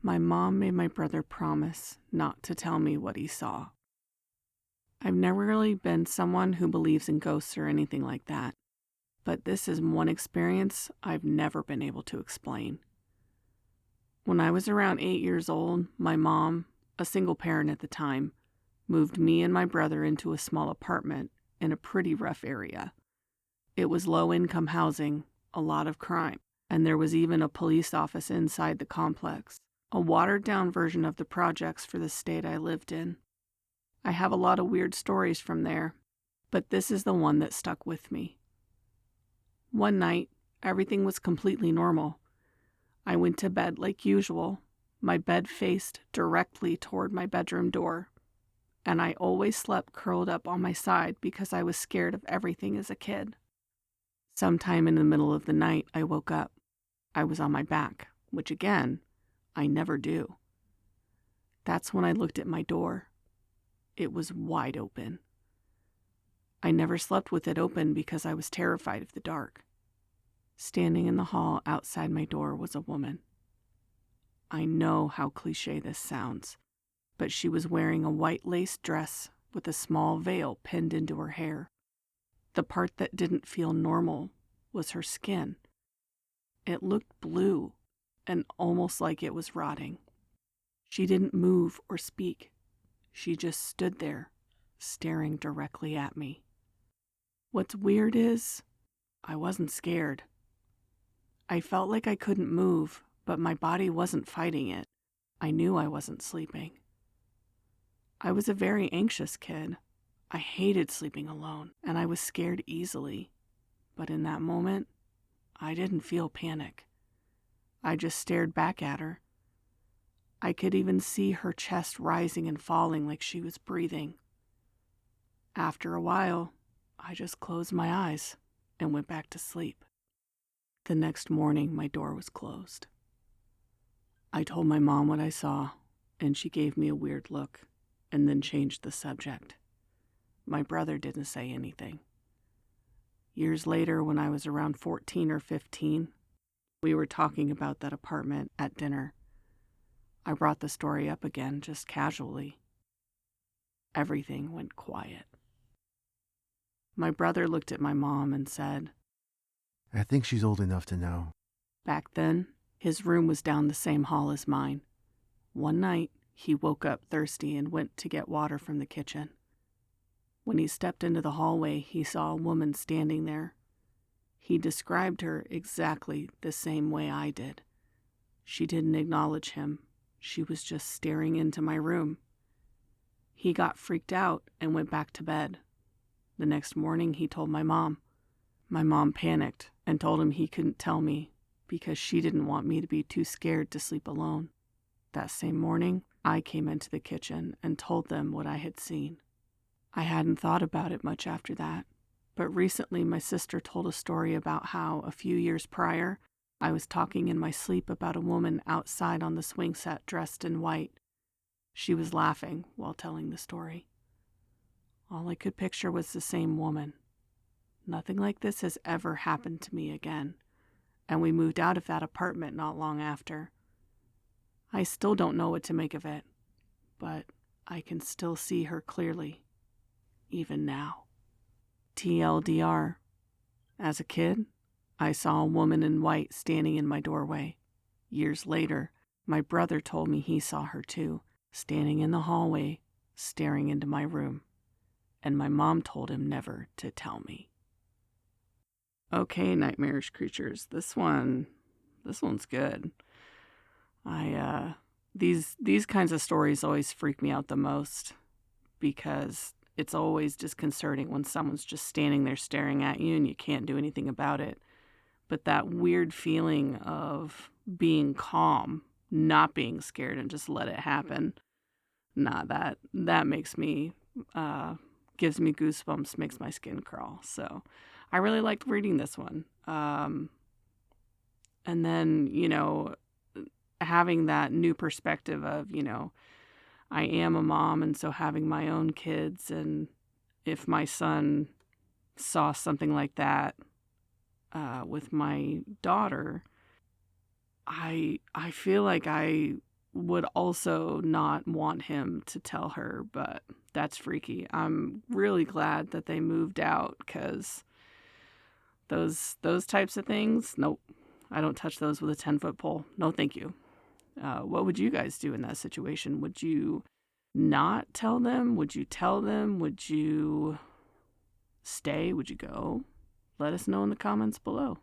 My mom made my brother promise not to tell me what he saw. I've never really been someone who believes in ghosts or anything like that, but this is one experience I've never been able to explain. When I was around 8 years old, my mom, a single parent at the time, moved me and my brother into a small apartment in a pretty rough area. It was low-income housing, a lot of crime, and there was even a police office inside the complex, a watered-down version of the projects for the state I lived in. I have a lot of weird stories from there, but this is the one that stuck with me. One night, everything was completely normal. I went to bed like usual. My bed faced directly toward my bedroom door, and I always slept curled up on my side because I was scared of everything as a kid. Sometime in the middle of the night, I woke up. I was on my back, which again, I never do. That's when I looked at my door. It was wide open. I never slept with it open because I was terrified of the dark. Standing in the hall outside my door was a woman. I know how cliché this sounds, but she was wearing a white lace dress with a small veil pinned into her hair. The part that didn't feel normal was her skin. It looked blue and almost like it was rotting. She didn't move or speak. She just stood there, staring directly at me. What's weird is, I wasn't scared. I felt like I couldn't move, but my body wasn't fighting it. I knew I wasn't sleeping. I was a very anxious kid. I hated sleeping alone, and I was scared easily. But in that moment, I didn't feel panic. I just stared back at her. I could even see her chest rising and falling like she was breathing. After a while, I just closed my eyes and went back to sleep. The next morning, my door was closed. I told my mom what I saw, and she gave me a weird look and then changed the subject. My brother didn't say anything. Years later, when I was around 14 or 15, we were talking about that apartment at dinner. I brought the story up again, just casually. Everything went quiet. My brother looked at my mom and said, I think she's old enough to know. Back then, his room was down the same hall as mine. One night, he woke up thirsty and went to get water from the kitchen. When he stepped into the hallway, he saw a woman standing there. He described her exactly the same way I did. She didn't acknowledge him. She was just staring into my room. He got freaked out and went back to bed. The next morning, he told my mom. My mom panicked and told him he couldn't tell me because she didn't want me to be too scared to sleep alone. That same morning, I came into the kitchen and told them what I had seen. I hadn't thought about it much after that, but recently my sister told a story about how a few years prior, I was talking in my sleep about a woman outside on the swing set dressed in white. She was laughing while telling the story. All I could picture was the same woman. Nothing like this has ever happened to me again, and we moved out of that apartment not long after. I still don't know what to make of it, but I can still see her clearly, even now. TLDR. As a kid, I saw a woman in white standing in my doorway. Years later, my brother told me he saw her too, standing in the hallway, staring into my room. And my mom told him never to tell me. Okay, nightmarish creatures. This one's good. These kinds of stories always freak me out the most because it's always disconcerting when someone's just standing there staring at you and you can't do anything about it. But that weird feeling of being calm, not being scared and just let it happen, that makes me, gives me goosebumps, makes my skin crawl. So I really liked reading this one. And then, having that new perspective of, I am a mom, and so having my own kids, and if my son saw something like that with my daughter, I feel like I would also not want him to tell her, but that's freaky. I'm really glad that they moved out, because those types of things, nope. I don't touch those with a 10-foot pole. No, thank you. What would you guys do in that situation? Would you not tell them? Would you tell them? Would you stay? Would you go? Let us know in the comments below.